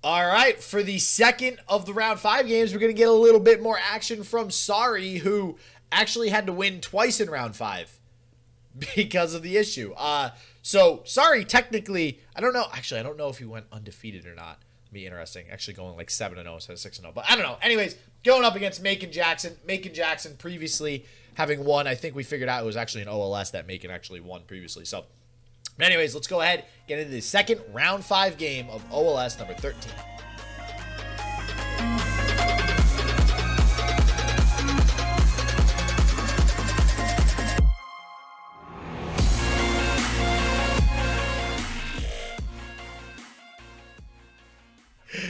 All right, for the second of the round 5 games, we're going to get a little bit more action from Sari, who actually had to win twice in round 5 because of the issue. So Sari, technically, I don't know. Actually, I don't know if he went undefeated or not. It'd be interesting. Actually, going like 7-0 instead of 6-0. But I don't know. Anyways, going up against Maykon Jackson. Maykon Jackson previously having won. I think we figured out it was actually an OLS that Maykon actually won previously. So, anyways, let's go ahead get into the second round 5 game of OLS number 13.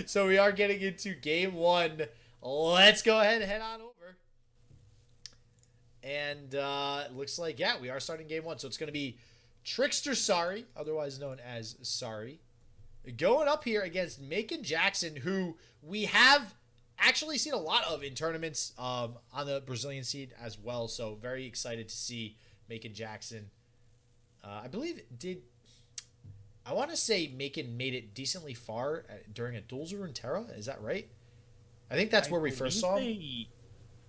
So we are getting into game 1. Let's go ahead and head on over. And it looks like, yeah, we are starting game 1. So it's going to be Trickster Sari, otherwise known as Sari, going up here against Maykon Jackson, who we have actually seen a lot of in tournaments on the Brazilian seed as well. So very excited to see Maykon Jackson. I believe I want to say Maykon made it decently far during a duels of Runeterra. Is that right? I think that's where we first saw him.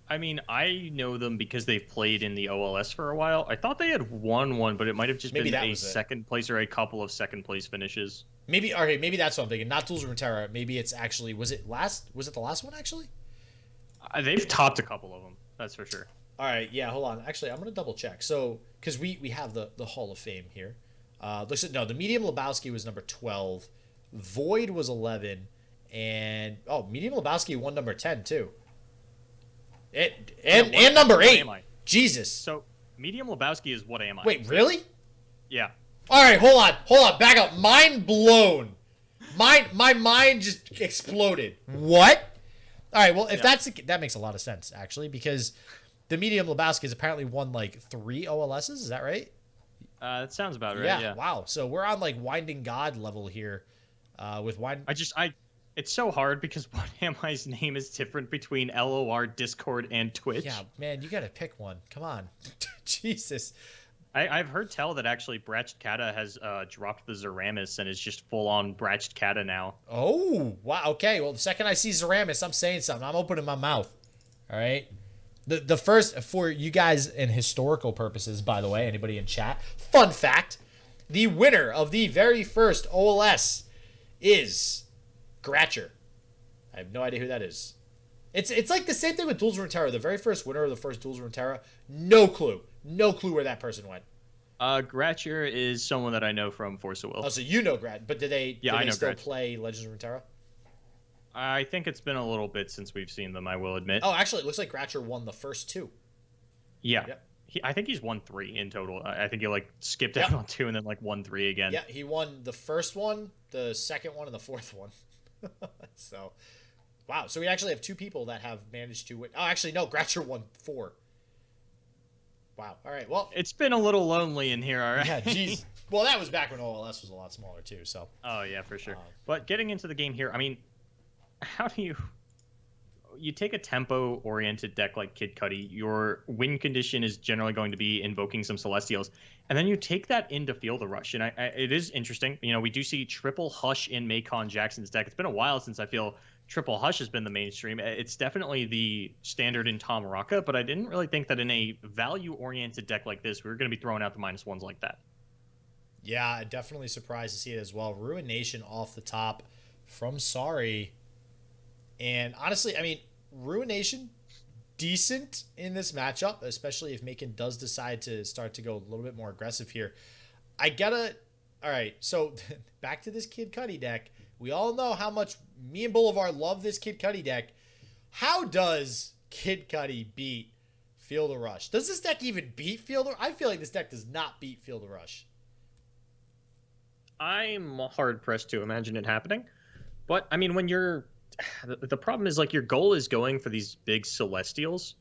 I mean, I know them because they've played in the OLS for a while. I thought they had won one, but it might have just been a second place or a couple of second place finishes. Maybe, okay, maybe that's what I'm thinking. Not duels of Runeterra. Maybe it's actually, was it the last one actually? They've topped a couple of them. That's for sure. All right, yeah, hold on. Actually, I'm going to double check. So, because we have the Hall of Fame here. The medium Lebowski was number 12. Void was 11. And, medium Lebowski won number 10 too. And number 8. Jesus. So, medium Lebowski is what am I? Wait, really? Yeah. All right, hold on. Back up. Mind blown. My mind just exploded. What? All right, well, if that makes a lot of sense, actually, because the medium Lebowski has apparently won like 3 OLSs. Is that right? That sounds about right. Yeah. Wow. So we're on like Winding God level here. With Wind. It's so hard because What Am I's name is different between LOR, Discord, and Twitch. Yeah, man, you gotta pick one. Come on. Jesus. I've heard tell that actually Bratched Kata has dropped the Zeramis and is just full on Bratched Kata now. Oh, wow. Okay, well, the second I see Zeramis, I'm saying something. I'm opening my mouth. All right. The first, for you guys in historical purposes, by the way, anybody in chat, fun fact, the winner of the very first OLS is Gratcher. I have no idea who that is. It's like the same thing with Duels of Runeterra. The very first winner of the first Duels of Runeterra, no clue. No clue where that person went. Gratcher is someone that I know from Force of Will. Oh, so you know Grat, but did they still play Legends of Runeterra? I think it's been a little bit since we've seen them, I will admit. Oh, actually, it looks like Gratcher won the first 2. Yeah. Yep. I think he's won 3 in total. I think he skipped out on 2 and then won 3 again. Yeah, he won the first one, the second one, and the fourth one. So, wow. So we actually have 2 people that have managed to win. Oh, actually, no. Gratcher won 4. Wow. All right. Well, it's been a little lonely in here, all right? Yeah, jeez. Well, that was back when OLS was a lot smaller, too. So. Oh, yeah, for sure. But getting into the game here, I mean, how do you take a tempo-oriented deck like Kid Cudi, your win condition is generally going to be invoking some Celestials, and then you take that into Field of Rush, and it is interesting. You know, we do see Triple Hush in Maykon Jackson's deck. It's been a while since I feel Triple Hush has been the mainstream. It's definitely the standard in Tamaraka, but I didn't really think that in a value-oriented deck like this, we were going to be throwing out the -1s like that. Yeah, definitely surprised to see it as well. Ruination off the top from Sari. And honestly, I mean, Ruination, decent in this matchup, especially if Maykon does decide to start to go a little bit more aggressive here. All right, so back to this Kid Cudi deck. We all know how much me and Boulevard love this Kid Cudi deck. How does Kid Cudi beat Field of Rush? Does this deck even beat Field of Rush? I feel like this deck does not beat Field of Rush. I'm hard-pressed to imagine it happening. But, I mean, when you're... The problem is, your goal is going for these big Celestials,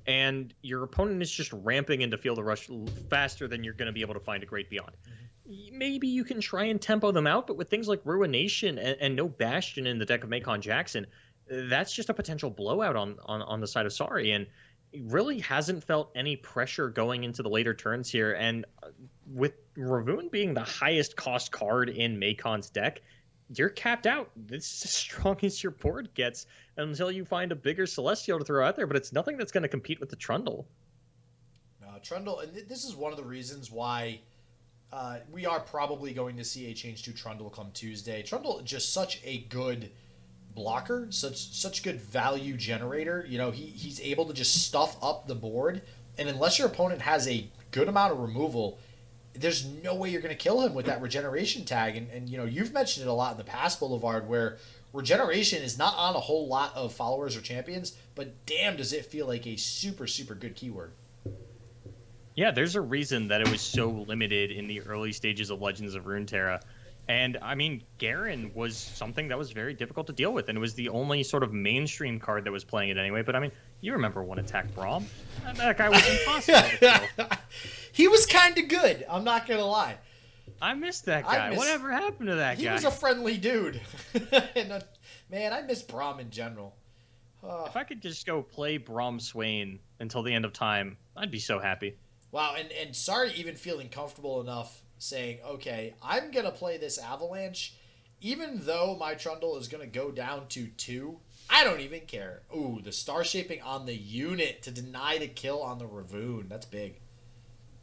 and your opponent is just ramping into Field of Rush faster than you're going to be able to find a Great Beyond. Mm-hmm. Maybe you can try and tempo them out, but with things like Ruination and no Bastion in the deck of Maykon Jackson, that's just a potential blowout on the side of Sari, and really hasn't felt any pressure going into the later turns here. And with Ravoon being the highest cost card in Maykon's deck, you're capped out. This is as strong as your board gets until you find a bigger Celestial to throw out there, but it's nothing that's going to compete with the Trundle. Trundle, and this is one of the reasons why we are probably going to see a change to Trundle come Tuesday. Trundle just such a good blocker, such good value generator. You know, he's able to just stuff up the board, and unless your opponent has a good amount of removal, there's no way you're going to kill him with that regeneration tag. And you know, you've mentioned it a lot in the past, Boulevard, where regeneration is not on a whole lot of followers or champions, but damn does it feel like a super, super good keyword. Yeah, there's a reason that it was so limited in the early stages of Legends of Runeterra. And, I mean, Garen was something that was very difficult to deal with, and it was the only sort of mainstream card that was playing it anyway. But, I mean, you remember One Attack Braum? That guy was impossible to kill. He was kind of good, I'm not going to lie. I missed that guy. Whatever happened to that guy? He was a friendly dude. And, man, I miss Braum in general. If I could just go play Braum Swain until the end of time, I'd be so happy. Wow, and sorry even feeling comfortable enough saying, okay, I'm going to play this Avalanche, even though my Trundle is going to go down to 2. I don't even care. Ooh, the star shaping on the unit to deny the kill on the Ravoon. That's big.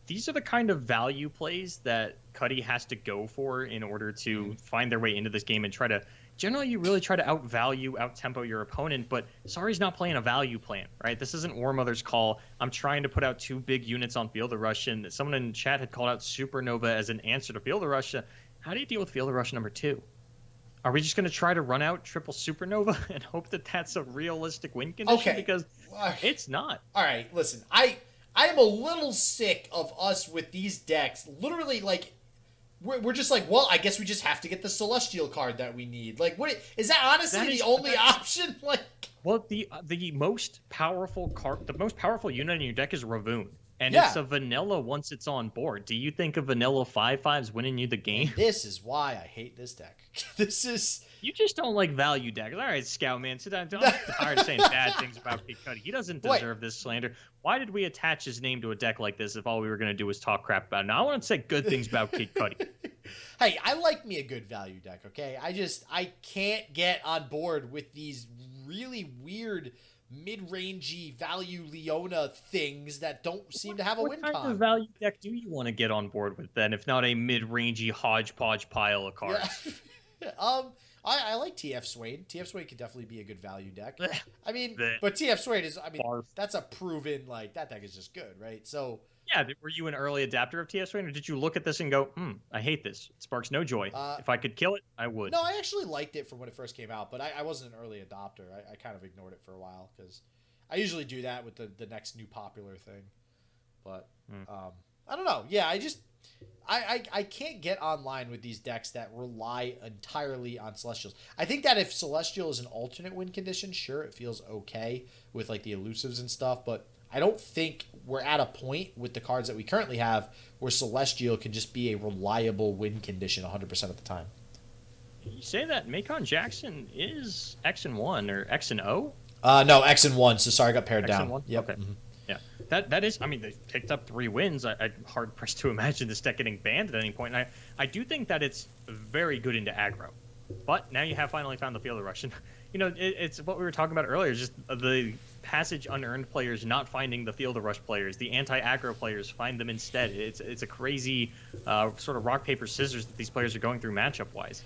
These are the kind of value plays that Cuddy has to go for in order to find their way into this game and try to... Generally, you really try to outvalue, out-tempo your opponent, but Sari's not playing a value plan, right? This isn't War Mother's Call. I'm trying to put out 2 big units on Field of Rush, and someone in chat had called out Supernova as an answer to Field of Rush. How do you deal with Field of Rush number 2? Are we just going to try to run out triple Supernova and hope that that's a realistic win condition? Okay. Because it's not. All right, listen. I am a little sick of us with these decks. Literally, like... We're just like, well, I guess we just have to get the Celestial card that we need. Like, what is that? Honestly, the only option. Like, well, the most powerful card, the most powerful unit in your deck is Ravoon, and yeah. It's a vanilla once it's on board. Do you think a vanilla 5/5's winning you the game? And this is why I hate this deck. You just don't like value decks. All right, Scout Man, sit down. I'm tired of saying bad things about Kid Cudi. He doesn't deserve this slander. Why did we attach his name to a deck like this if all we were going to do was talk crap about it? Now, I want to say good things about Kid Cudi. Hey, I like me a good value deck, okay? I can't get on board with these really weird mid-rangey value Leona things that don't seem to have a win con. What kind of value deck do you want to get on board with then, if not a mid-rangey hodgepodge pile of cards? Yeah. I like TF Swain. TF Swain could definitely be a good value deck. I mean, but TF Swain is, I mean, that's a proven, like, that deck is just good, right? So... Yeah, were you an early adapter of TF Swain, or did you look at this and go, I hate this. It sparks no joy. If I could kill it, I would. No, I actually liked it from when it first came out, but I wasn't an early adopter. I kind of ignored it for a while, because I usually do that with the next new popular thing. But, I don't know. Yeah, I can't get online with these decks that rely entirely on Celestials. I think that if Celestial is an alternate win condition, sure, it feels okay with, like, the elusives and stuff, but... I don't think we're at a point with the cards that we currently have where Celestial can just be a reliable win condition 100% of the time. You say that Maykon Jackson is X and 1 or X and O? No, X and 1. So sorry, I got paired X down. And 1? Yep. Okay. Yeah. That is, I mean, they picked up 3 wins. I'm hard pressed to imagine this deck getting banned at any point. And I do think that it's very good into aggro. But now you have finally found the Field of Rush. And, you know, it's what we were talking about earlier, just the passage unearned players not finding the Field of Rush players. The anti-aggro players find them instead. It's a crazy sort of rock, paper, scissors that these players are going through matchup-wise.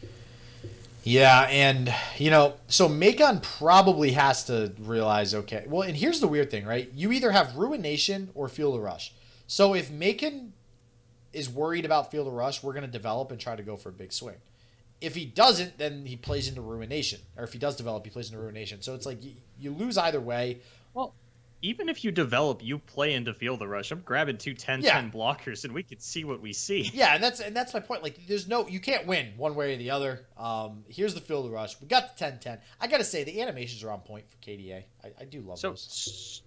Yeah, and, you know, so Maykon probably has to realize, okay, well, and here's the weird thing, right? You either have Ruination or Field of Rush. So if Maykon is worried about Field of Rush, we're going to develop and try to go for a big swing. If he doesn't, then he plays into Ruination. Or if he does develop, he plays into Ruination. So it's like you lose either way. Well, even if you develop, you play into Field of Rush. I'm grabbing 2 10-10 blockers, and we can see what we see. Yeah, and that's my point. Like, you can't win one way or the other. Here's the Field of Rush. We got the 10-10. I got to say, the animations are on point for KDA. I do love those.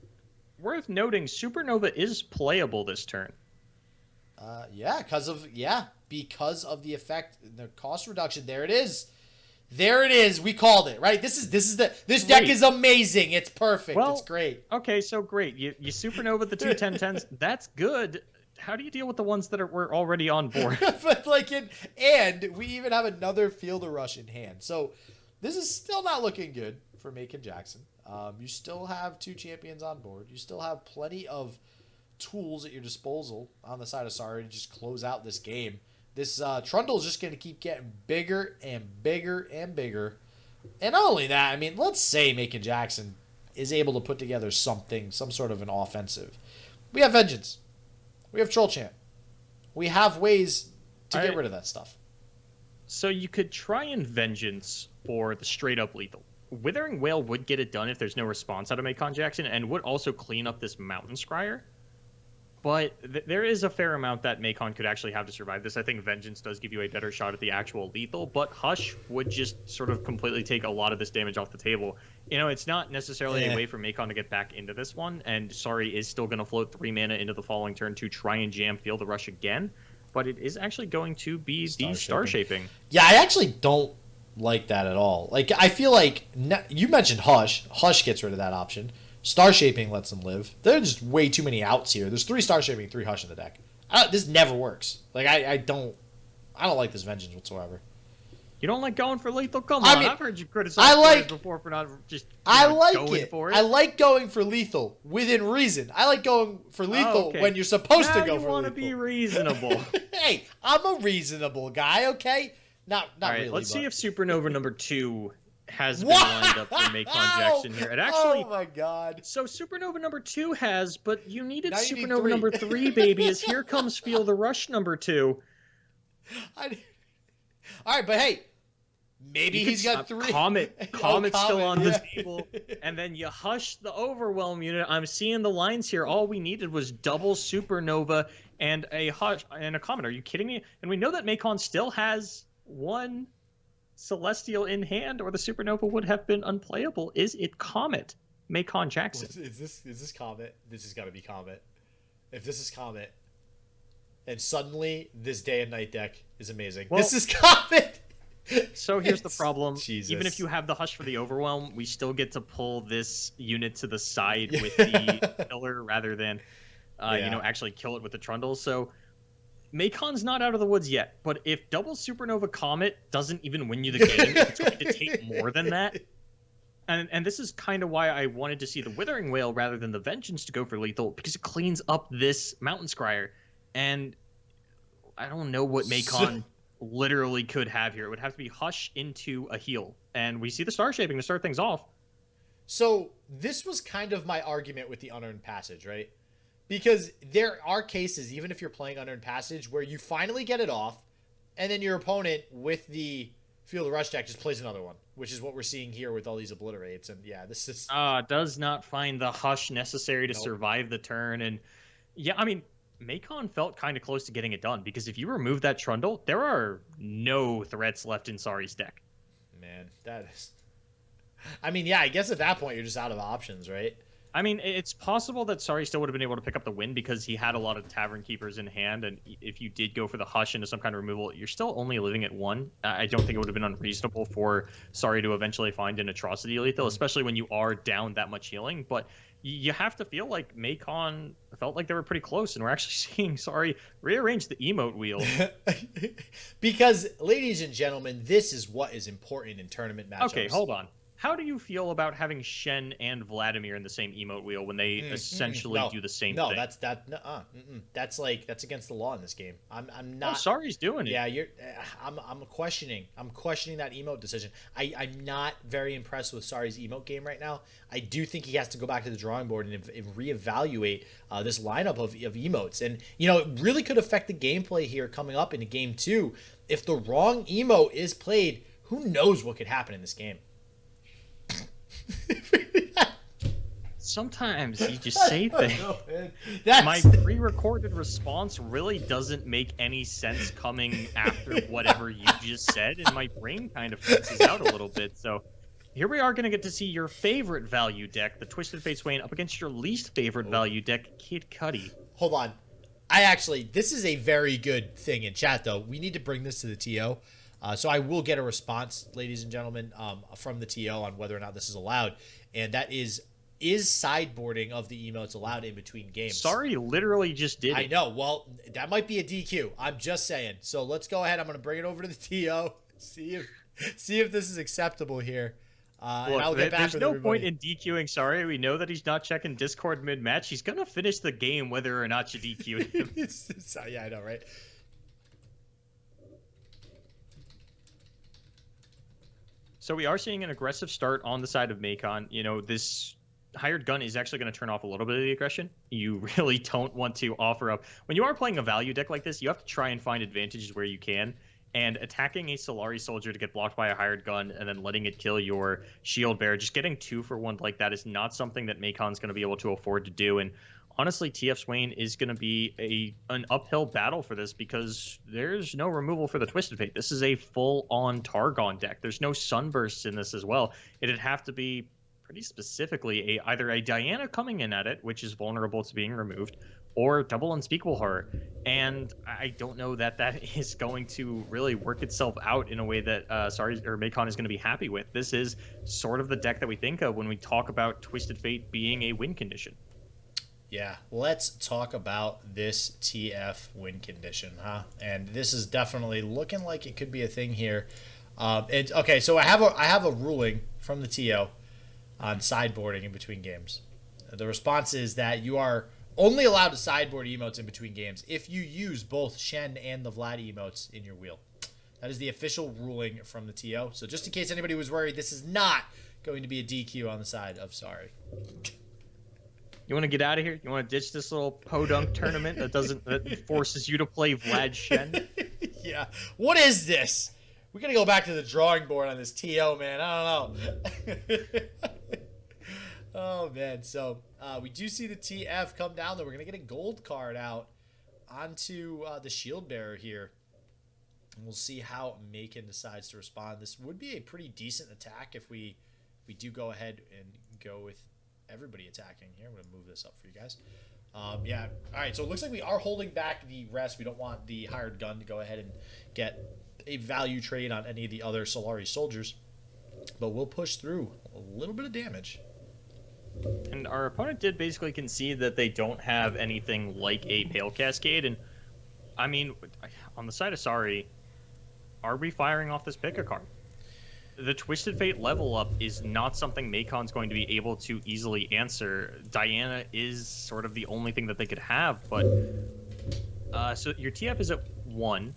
Worth noting, Supernova is playable this turn. Yeah, because of the effect, the cost reduction. There it is. There it is. We called it, right? This deck is amazing. It's perfect. It's great. Okay, so great. You Supernova the 2 10-10s. That's good. how do you deal with the ones that were already on board? But like, and we even have another fielder rush in hand. So this is still not looking good for Maykon Jackson. You still have 2 champions on board. You still have plenty of tools at your disposal on the side of Sorry to just close out this game. This Trundle is just going to keep getting bigger and bigger and bigger. And not only that, I mean, let's say Maykon Jackson is able to put together some sort of an offensive. We have Vengeance. We have Troll Chant. We have ways to get rid of that stuff. So you could try and Vengeance for the straight up lethal. Withering Wail would get it done if there's no response out of Maykon Jackson, and would also clean up this Mountain Scryer. But there is a fair amount that Maykon could actually have to survive this. I think Vengeance does give you a better shot at the actual lethal, but Hush would just sort of completely take a lot of this damage off the table. You know, it's not necessarily a way for Maykon to get back into this one, and Sorry is still going to float 3 mana into the following turn to try and jam Field the Rush again, but it is actually going to be the Star Shaping. Yeah, I actually don't like that at all. Like, I feel like, you mentioned Hush. Hush gets rid of that option. Star Shaping lets them live. There's just way too many outs here. There's 3 Star Shaping, 3 Hush in the deck. This never works. Like, I don't like this Vengeance whatsoever. You don't like going for lethal? Come on, I've heard you criticize players before for not just going for it. I like going for lethal within reason. I like going for lethal when you're supposed to go for lethal. You want to be reasonable. Hey, I'm a reasonable guy, okay? Not really. Let's see if Supernova number 2 has been lined up for Maykon Jackson here. It actually, oh my god. So Supernova number 2 has, but you needed Supernova number 3, baby, as here comes Feel the Rush number 2. All right, but hey, maybe he's got 3. Comet's still on the table, and then you Hush the Overwhelm unit. I'm seeing the lines here. All we needed was double Supernova and a Hush and a Comet. Are you kidding me? And we know that Maykon still has 1 Celestial in hand, or the Supernova would have been unplayable. Is it Comet? Maykon Jackson. Is this Comet? This has got to be Comet. If this is Comet, and suddenly this Day and Night deck is amazing. Well, this is Comet! So here's the problem. Jesus. Even if you have the Hush for the Overwhelm, we still get to pull this unit to the side with the pillar rather than, actually kill it with the Trundle. So Maykon's not out of the woods yet, but if double Supernova Comet doesn't even win you the game, it's going to take more than that. And this is kind of why I wanted to see the Withering Wail rather than the Vengeance to go for lethal, because it cleans up this Mountain Scryer. And I don't know what Maykon literally could have here. It would have to be Hush into a heal. And we see the Star Shaping to start things off. So this was kind of my argument with the Unearned Passage, right? Because there are cases, even if you're playing Unearned Passage, where you finally get it off, and then your opponent with the Field of Rush deck just plays another one, which is what we're seeing here with all these Obliterates. And yeah, this is... does not find the Hush necessary to survive the turn. And yeah, I mean, Maykon felt kind of close to getting it done, because if you remove that Trundle, there are no threats left in Sari's deck. Man, that is... I mean, yeah, I guess at that point you're just out of options, right? I mean, it's possible that Sari still would have been able to pick up the win because he had a lot of Tavern Keepers in hand, and if you did go for the Hush into some kind of removal, you're still only living at 1. I don't think it would have been unreasonable for Sari to eventually find an Atrocity lethal, especially when you are down that much healing, but you have to feel like Maykon felt like they were pretty close, and we're actually seeing Sari rearrange the emote wheel. Because, ladies and gentlemen, this is what is important in tournament matchups. Okay, hold on. How do you feel about having Shen and Vladimir in the same emote wheel when they essentially do the same thing? No, that's against the law in this game. I'm not. Oh, Sari's doing it. Yeah, I'm questioning that emote decision. I'm not very impressed with Sari's emote game right now. I do think he has to go back to the drawing board and reevaluate this lineup of emotes, and it really could affect the gameplay here coming up into game 2. If the wrong emote is played, who knows what could happen in this game. Sometimes you just say things. My pre-recorded response really doesn't make any sense coming after whatever you just said, and my brain kind of freezes out a little bit. So here we are going to get to see your favorite value deck, the Twisted Fate Swain, up against your least favorite value deck, Kid Cudi. Hold on. This is a very good thing in chat, though. We need to bring this to the TO. So I will get a response, ladies and gentlemen, from the TO on whether or not this is allowed. And that is, is sideboarding of the emotes allowed in between games? Sorry, literally just did it. I know. Well, that might be a DQ. I'm just saying. So let's go ahead. I'm going to bring it over to the TO. See if this is acceptable here. And I'll get back there's with no everybody. point in DQing Sorry. We know that he's not checking Discord mid-match. He's going to finish the game whether or not you DQ him. So, yeah, I know, right? So we are seeing an aggressive start on the side of Maykon. You know, this hired gun is actually going to turn off a little bit of the aggression. You really don't want to offer up. When you are playing a value deck like this, you have to try and find advantages where you can. And attacking a Solari soldier to get blocked by a hired gun and then letting it kill your shield bearer, just getting 2-for-1 like that is not something that Maykon's going to be able to afford to do. And honestly, TF Swain is going to be an uphill battle for this because there's no removal for the Twisted Fate. This is a full-on Targon deck. There's no Sunbursts in this as well. It'd have to be pretty specifically either a Diana coming in at it, which is vulnerable to being removed, or double Unspeakable Horror. And I don't know that that is going to really work itself out in a way that Maykon is going to be happy with. This is sort of the deck that we think of when we talk about Twisted Fate being a win condition. Yeah, let's talk about this TF win condition, huh? And this is definitely looking like it could be a thing here. Okay, so I have a ruling from the TO on sideboarding in between games. The response is that you are only allowed to sideboard emotes in between games if you use both Shen and the Vlad emotes in your wheel. That is the official ruling from the TO. So just in case anybody was worried, this is not going to be a DQ on the side of Sorry. You want to get out of here? You want to ditch this little podunk tournament that forces you to play Vlad Shen? Yeah. What is this? We're going to go back to the drawing board on this TO, man. I don't know. Oh, man. So we do see the TF come down, though. We're going to get a gold card out onto the shield bearer here. And we'll see how Maykon decides to respond. This would be a pretty decent attack if we do go ahead and go with everybody attacking here. I'm going to move this up for you guys. Yeah. All right. So it looks like we are holding back the rest. We don't want the hired gun to go ahead and get a value trade on any of the other Solari soldiers. But we'll push through a little bit of damage. And our opponent did basically concede that they don't have anything like a Pale Cascade. And, I mean, on the side of Sorry, are we firing off this pick a card? The Twisted Fate level up is not something Maykon's going to be able to easily answer. Diana is sort of the only thing that they could have, but... so your TF is at 1.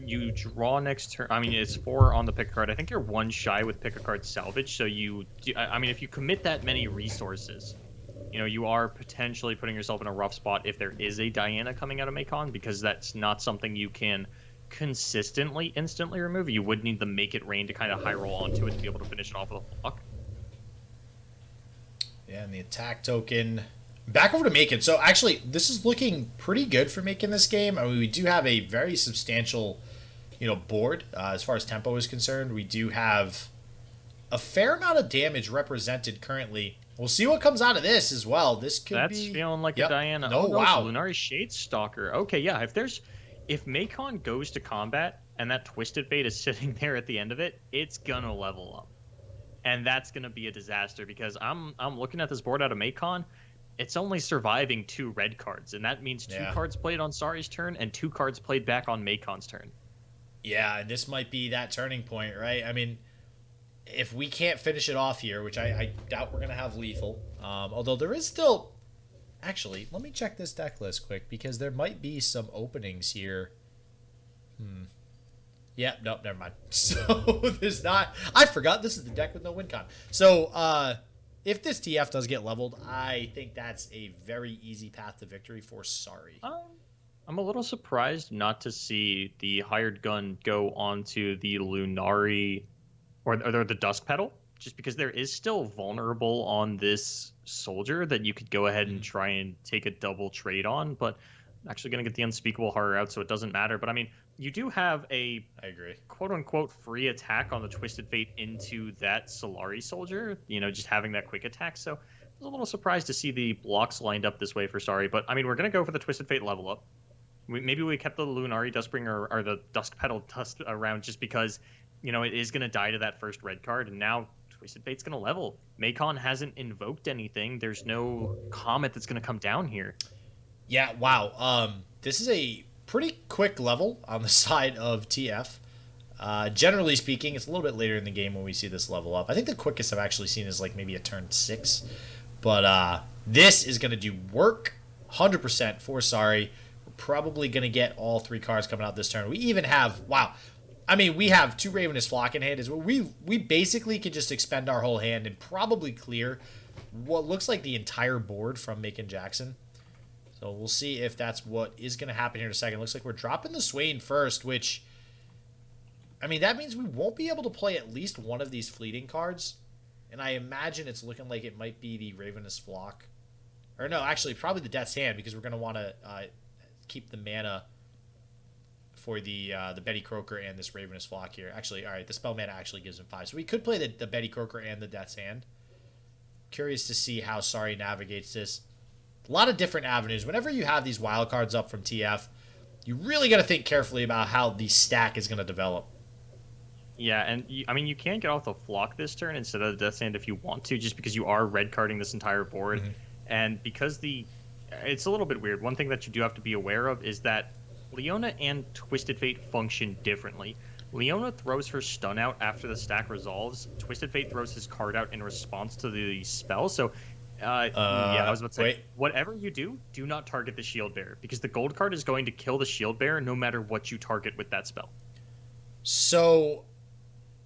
You draw next turn. I mean, it's 4 on the pick a card. I think you're 1 shy with pick a card salvage. So you, I mean, if you commit that many resources, you know, you are potentially putting yourself in a rough spot if there is a Diana coming out of Maykon, because that's not something you can consistently instantly remove. You would need the Make It Rain to kind of high roll onto it to be able to finish it off with a block. Yeah, and the attack token. Back over to Maykon. So actually, this is looking pretty good for Maykon this game. I mean, we do have a very substantial, board as far as tempo is concerned. We do have a fair amount of damage represented currently. We'll see what comes out of this as well. This could That's be... feeling like a Diana. No, wow. Lunari Shade Stalker. Okay, yeah. If Maykon goes to combat and that Twisted Fate is sitting there at the end of it, it's gonna level up, and that's gonna be a disaster because I'm looking at this board out of Maykon. It's only surviving 2 red cards, and that means 2 cards played on Sorry's turn and 2 cards played back on Maykon's turn. Yeah, and this might be that turning point, right? I mean, if we can't finish it off here, which I doubt we're going to have lethal, although there is still... Actually, let me check this deck list quick, because there might be some openings here. Yeah, nope, never mind. So, there's not... I forgot this is the deck with no win con. So, if this TF does get leveled, I think that's a very easy path to victory for Sorry. I'm a little surprised not to see the hired gun go onto the Lunari or the Dusk Petal, just because there is still vulnerable on this soldier that you could go ahead and try and take a double trade on, but I'm actually going to get the Unspeakable Horror out, so it doesn't matter. But I mean, you do have a quote-unquote free attack on the Twisted Fate into that Solari soldier, just having that quick attack. So I was a little surprised to see the blocks lined up this way for Sorry. But I mean, we're going to go for the Twisted Fate level up. Maybe we kept the Lunari Duskbringer or the Dusk Petal around just because, it is going to die to that first red card. And now Twisted Fate's going to level. Maykon hasn't invoked anything. There's no Comet that's going to come down here. Yeah, wow. This is a pretty quick level on the side of TF. Generally speaking, it's a little bit later in the game when we see this level up. I think the quickest I've actually seen is like maybe a turn 6. But this is going to do work 100% for Sorry. We're probably going to get all 3 cards coming out this turn. We even have, wow. I mean, we have 2 Ravenous Flock in hand. We basically can just expend our whole hand and probably clear what looks like the entire board from Maykon Jackson. So we'll see if that's what is going to happen here in a second. Looks like we're dropping the Swain first, which, I mean, that means we won't be able to play at least one of these fleeting cards. And I imagine it's looking like it might be the Ravenous Flock. Or no, actually, probably the Death's Hand, because we're going to want to keep the mana for the Betty Croaker and this Ravenous Flock here. Actually, all right, the spell mana actually gives him 5. So we could play the Betty Croaker and the Death's Hand. Curious to see how Sorry navigates this. A lot of different avenues. Whenever you have these wild cards up from TF, you really got to think carefully about how the stack is going to develop. Yeah, and I mean, you can get off the Flock this turn instead of the Death's Hand if you want to, just because you are red carding this entire board. Mm-hmm. And because it's a little bit weird. One thing that you do have to be aware of is that Leona and Twisted Fate function differently. Leona throws her stun out after the stack resolves. Twisted Fate throws his card out in response to the spell. So, yeah, I was about to say, whatever you do not target the Shield Bearer, because the gold card is going to kill the Shield Bearer no matter what you target with that spell. So,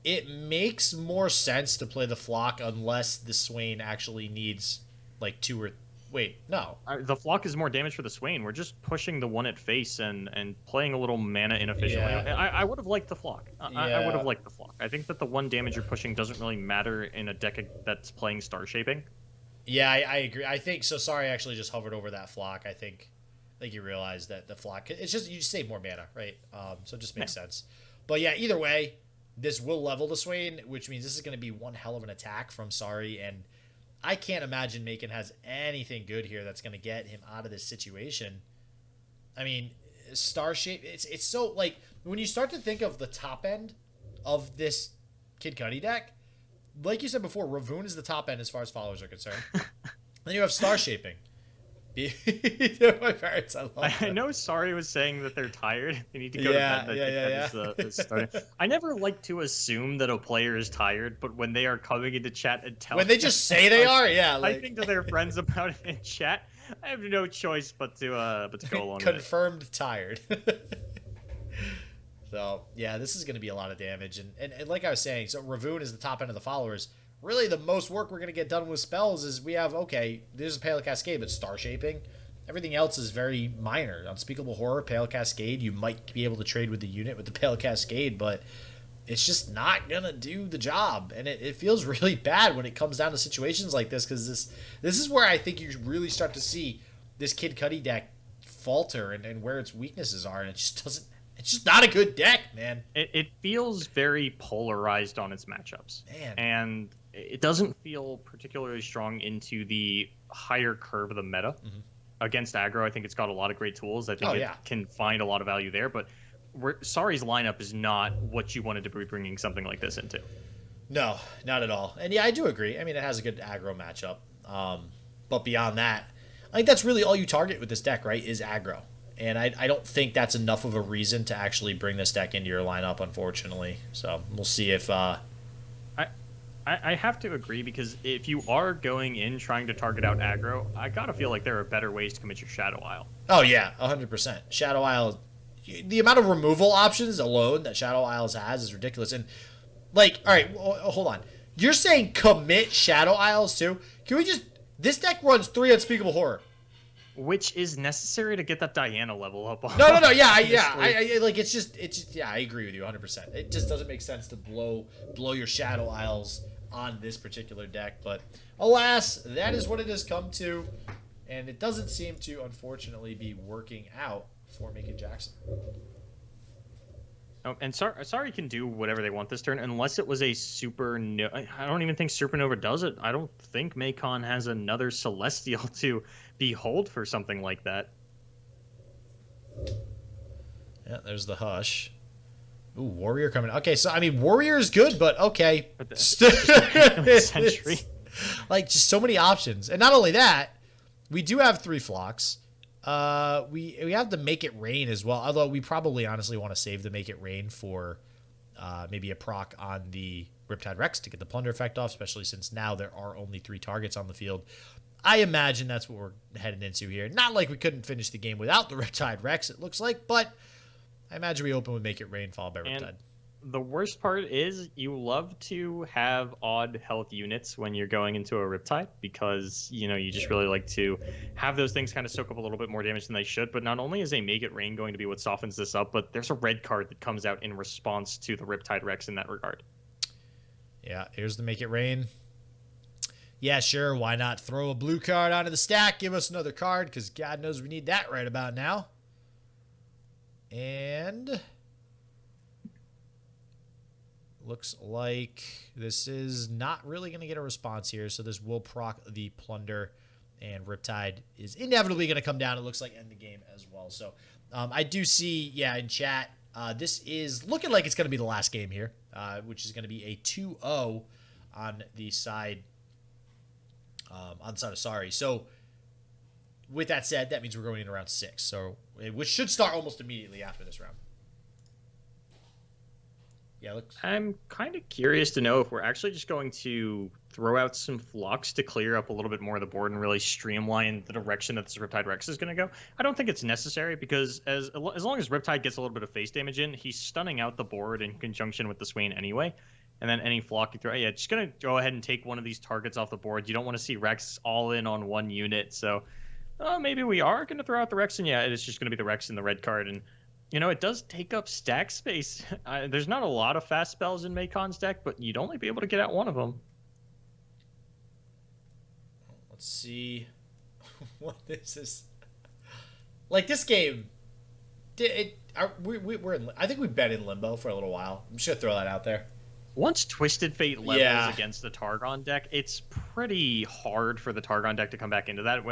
it makes more sense to play the Flock unless the Swain actually needs, like, 2 or... Wait, no. The Flock is more damage for the Swain. We're just pushing the one at face and playing a little mana inefficiently. Yeah. I would have liked the Flock. I would have liked the Flock. I think that the 1 damage you're pushing doesn't really matter in a deck that's playing Star Shaping. Yeah, I agree. I think so. Sorry, I actually just hovered over that Flock. I think you realize that the Flock, it's just you just save more mana, right? So it just makes sense. But yeah, either way, this will level the Swain, which means this is going to be one hell of an attack from Sorry, and I can't imagine Maykon has anything good here that's going to get him out of this situation. I mean, Star Shape, it's so, like, when you start to think of the top end of this Kid Cudi deck, like you said before, Ravoon is the top end as far as followers are concerned. Then you have Star Shaping. My parents, I know Sorry was saying that they're tired. They need to go to bed. I never like to assume that a player is tired, but when they are coming into chat and telling when they just say they are, I think to their friends about it in chat. I have no choice but to go along with it. Confirmed tired. So yeah, this is going to be a lot of damage, and like I was saying, so Ravoon is the top end of the followers. Really, the most work we're going to get done with spells is we have, okay, there's a Pale Cascade, but Star Shaping. Everything else is very minor. Unspeakable Horror, Pale Cascade, you might be able to trade with the unit with the Pale Cascade, but it's just not going to do the job. And it feels really bad when it comes down to situations like this, because this is where I think you really start to see this Kid Cudi deck falter and where its weaknesses are, and it just doesn't. It's just not a good deck, man. It feels very polarized on its matchups. Man. And it doesn't feel particularly strong into the higher curve of the meta. Mm-hmm. Against aggro, I think it's got a lot of great tools. I think it can find a lot of value there. But Sorry's lineup is not what you wanted to be bringing something like this into. No, not at all. And yeah, I do agree. I mean, it has a good aggro matchup. But beyond that, I think that's really all you target with this deck, right, is aggro. And I don't think that's enough of a reason to actually bring this deck into your lineup, unfortunately. So we'll see if... I have to agree, because if you are going in trying to target out aggro, I gotta feel like there are better ways to commit your Shadow Isle. Oh, yeah, 100%. Shadow Isle... The amount of removal options alone that Shadow Isles has is ridiculous. And, like, all right, hold on. You're saying commit Shadow Isles, too? Can we just... This deck runs 3 Unspeakable Horror. Which is necessary to get that Diana level up. No, yeah, I like it's just, yeah, I agree with you 100%. It just doesn't make sense to blow your Shadow Isles on this particular deck, but alas, that is what it has come to, and it doesn't seem to, unfortunately, be working out for Maykon Jackson. Oh, and Sorry can do whatever they want this turn, unless it was a I don't even think Supernova does it. I don't think Maykon has another Celestial to behold for something like that. Yeah, there's the Hush. Ooh, Warrior coming. Okay, so I mean, Warrior is good, but okay. But Sentry. Like, just so many options. And not only that, we do have 3 flocks. We have the Make It Rain as well, although we probably honestly want to save the Make It Rain for maybe a proc on the Riptide Rex to get the plunder effect off, especially since now there are only 3 targets on the field. I imagine that's what we're heading into here. Not like we couldn't finish the game without the Riptide Rex, it looks like, but I imagine we open with Make It Rain, followed by Riptide. And the worst part is you love to have odd health units when you're going into a Riptide because, you know, you just really like to have those things kind of soak up a little bit more damage than they should. But not only is a Make It Rain going to be what softens this up, but there's a red card that comes out in response to the Riptide Rex in that regard. Yeah, here's the Make It Rain. Yeah, sure, why not throw a blue card onto the stack, give us another card, because God knows we need that right about now. And looks like this is not really going to get a response here, so this will proc the plunder, and Riptide is inevitably going to come down, it looks like, end the game as well. So I do see, yeah, in chat, this is looking like it's going to be the last game here, which is going to be a 2-0 on the side of Sorry. So with that said, that means we're going in round 6, so which should start almost immediately after this round. Yeah, I'm kind of curious to know if we're actually just going to throw out some flocks to clear up a little bit more of the board and really streamline the direction that this Riptide Rex is going to go. I don't think it's necessary because as long as Riptide gets a little bit of face damage in, he's stunning out the board in conjunction with the Swain anyway. And then any flock you throw, yeah, just going to go ahead and take one of these targets off the board. You don't want to see Rex all in on one unit. So maybe we are going to throw out the Rex, and yeah, it's just going to be the Rex in the red card. And, you know, it does take up stack space. There's not a lot of fast spells in Maykon's deck, but you'd only be able to get out one of them. Let's see what this is. Like, this game, we're in, I think we've been in limbo for a little while. I'm just going to throw that out there. Once Twisted Fate levels against the Targon deck, it's pretty hard for the Targon deck to come back into that.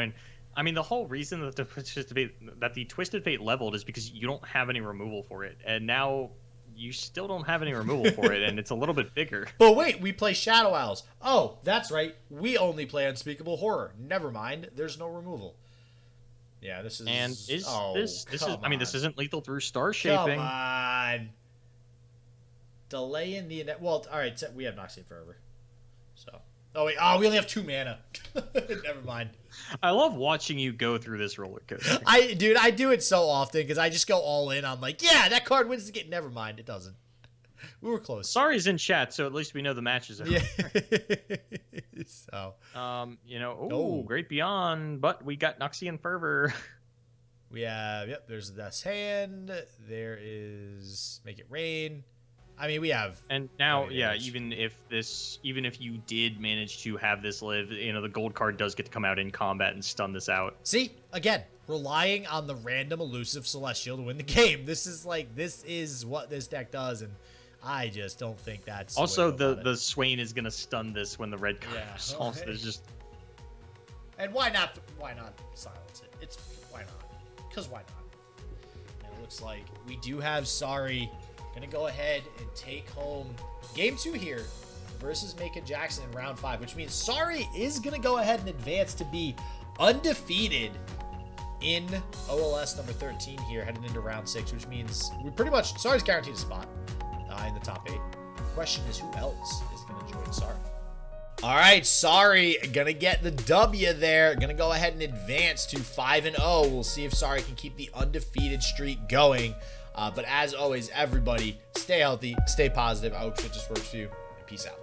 I mean, the whole reason that the Twisted Fate leveled is because you don't have any removal for it. And now you still don't have any removal for it, and it's a little bit bigger. But wait, we play Shadow Owls. Oh, that's right. We only play Unspeakable Horror. Never mind. There's no removal. Yeah, this is... And this isn't lethal through Star Shaping. Come on. Delay in the... Well, all right, we have Noxian Forever. So... Oh, wait. Oh, we only have 2 mana. Never mind. I love watching you go through this roller coaster. Dude, I do it so often because I just go all in. I'm like, yeah, that card wins the game. Never mind. It doesn't. We were close. Sorry's in chat, so at least we know the matches are yeah. So... Great Beyond, but we got Noxian Fervor. We have... Yep, there's this hand. There is... Make It Rain. I mean, we have... And now, yeah, even if you did manage to have this live, you know, the gold card does get to come out in combat and stun this out. See? Again, relying on the random elusive Celestial to win the game. This is what this deck does, and I just don't think that's... Also, the Swain is going to stun this when the red card is also... There's just... And why not silence it? Why not? Because why not? And it looks like we do have Sorry... Gonna go ahead and take home game 2 here versus Maykon Jackson in round 5, which means Sorry is gonna go ahead and advance to be undefeated in OLS number 13 here, heading into round 6, which means we pretty much Sorry's guaranteed a spot in the top 8. Question is, who else is gonna join Sorry? All right, Sorry gonna get the W there. Gonna go ahead and advance to 5-0. We'll see if Sorry can keep the undefeated streak going. But as always, everybody, stay healthy, stay positive. I hope shit just works for you, and peace out.